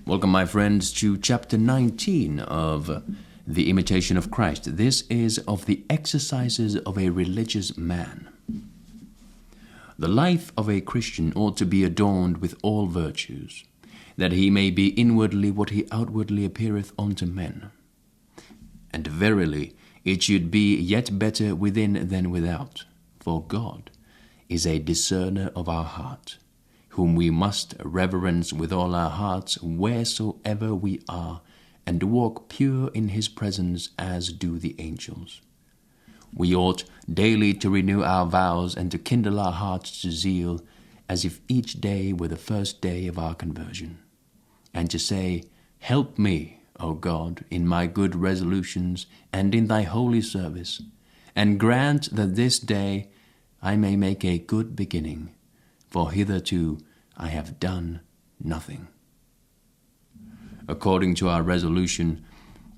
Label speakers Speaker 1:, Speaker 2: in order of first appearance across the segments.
Speaker 1: Welcome, my friends, to chapter 19 of the Imitation of Christ. This is of the exercises of a religious man. The life of a Christian ought to be adorned with all virtues, that he may be inwardly what he outwardly appeareth unto men. And verily, it should be yet better within than without, for God is a discerner of our heart, whom we must reverence with all our hearts wheresoever we are, and walk pure in his presence as do the angels. We ought daily to renew our vows and to kindle our hearts to zeal, as if each day were the first day of our conversion, and to say, Help me, O God, in my good resolutions and in thy holy service, and grant that this day I may make a good beginning, for hitherto I have done nothing. According to our resolution,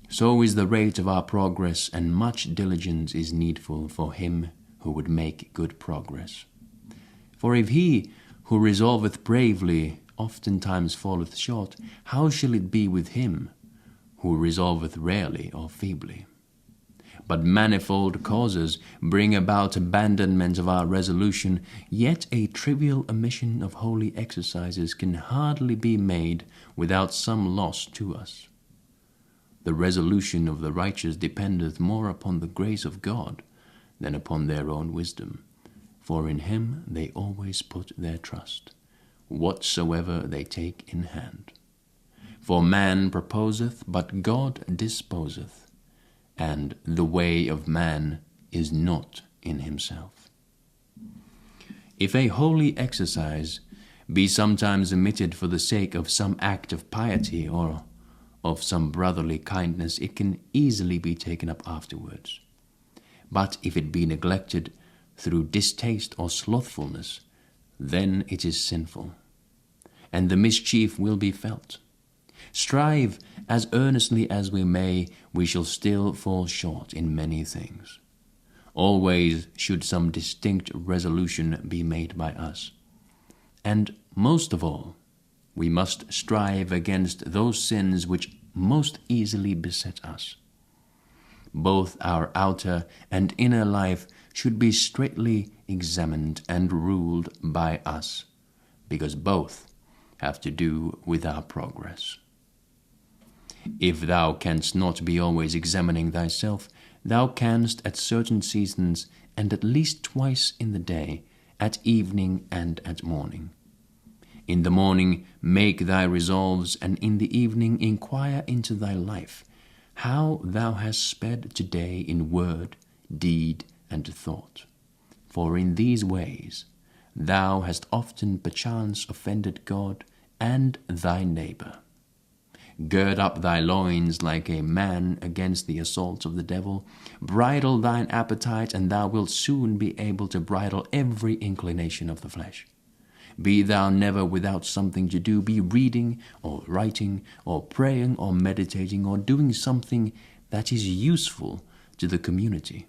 Speaker 1: so is the rate of our progress, and much diligence is needful for him who would make good progress. For if he who resolveth bravely oftentimes falleth short, how shall it be with him who resolveth rarely or feebly? But manifold causes bring about abandonment of our resolution, yet a trivial omission of holy exercises can hardly be made without some loss to us. The resolution of the righteous dependeth more upon the grace of God than upon their own wisdom, for in him they always put their trust, whatsoever they take in hand. For man proposeth, but God disposeth, and the way of man is not in himself. If a holy exercise be sometimes omitted for the sake of some act of piety or of some brotherly kindness, it can easily be taken up afterwards. But if it be neglected through distaste or slothfulness, then it is sinful, and the mischief will be felt. Strive as earnestly as we may, we shall still fall short in many things. Always should some distinct resolution be made by us. And most of all, we must strive against those sins which most easily beset us. Both our outer and inner life should be straitly examined and ruled by us, because both have to do with our progress. If thou canst not be always examining thyself, thou canst at certain seasons, and at least twice in the day, at evening and at morning. In the morning make thy resolves, and in the evening inquire into thy life, how thou hast sped today in word, deed, and thought. For in these ways thou hast often perchance offended God and thy neighbor. Gird up thy loins like a man against the assaults of the devil. Bridle thine appetite, and thou wilt soon be able to bridle every inclination of the flesh. Be thou never without something to do. Be reading, or writing, or praying, or meditating, or doing something that is useful to the community.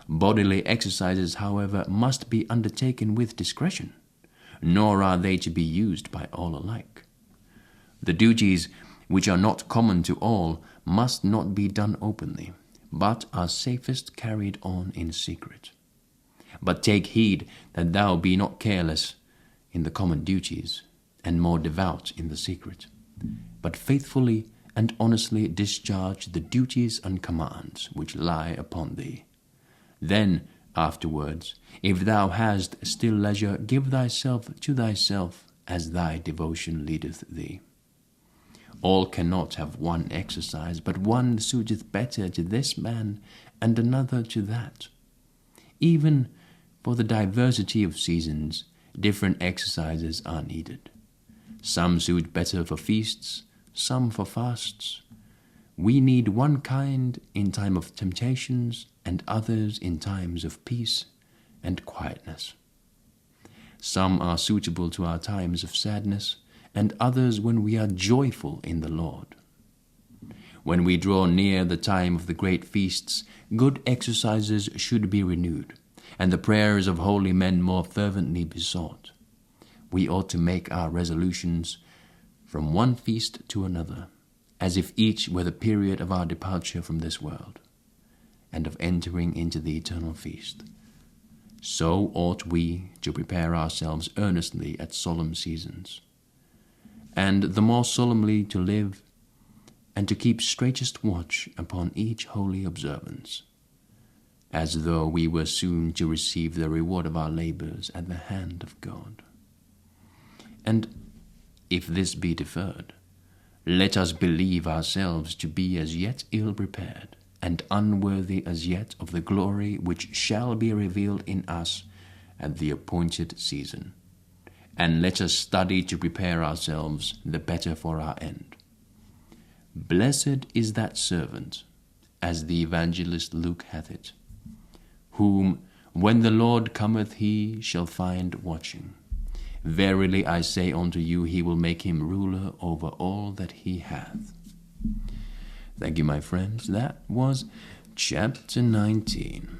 Speaker 1: Bodily exercises, however, must be undertaken with discretion, nor are they to be used by all alike. The duties which are not common to all must not be done openly, but are safest carried on in secret. But take heed that thou be not careless in the common duties, and more devout in the secret, but faithfully and honestly discharge the duties and commands which lie upon thee. Then afterwards, if thou hast still leisure, give thyself to thyself as thy devotion leadeth thee. All cannot have one exercise, but one suiteth better to this man, and another to that. Even for the diversity of seasons, different exercises are needed. Some suit better for feasts, some for fasts. We need one kind in time of temptations, and others in times of peace and quietness. Some are suitable to our times of sadness, and others when we are joyful in the Lord. When we draw near the time of the great feasts, good exercises should be renewed, and the prayers of holy men more fervently besought. We ought to make our resolutions from one feast to another, as if each were the period of our departure from this world, and of entering into the eternal feast. So ought we to prepare ourselves earnestly at solemn seasons, and the more solemnly to live, and to keep straightest watch upon each holy observance, as though we were soon to receive the reward of our labors at the hand of God. And if this be deferred, let us believe ourselves to be as yet ill-prepared, and unworthy as yet of the glory which shall be revealed in us at the appointed season. And let us study to prepare ourselves the better for our end. Blessed is that servant, as the evangelist Luke hath it, whom, when the Lord cometh, he shall find watching. Verily I say unto you, he will make him ruler over all that he hath. Thank you, my friends. That was chapter 19.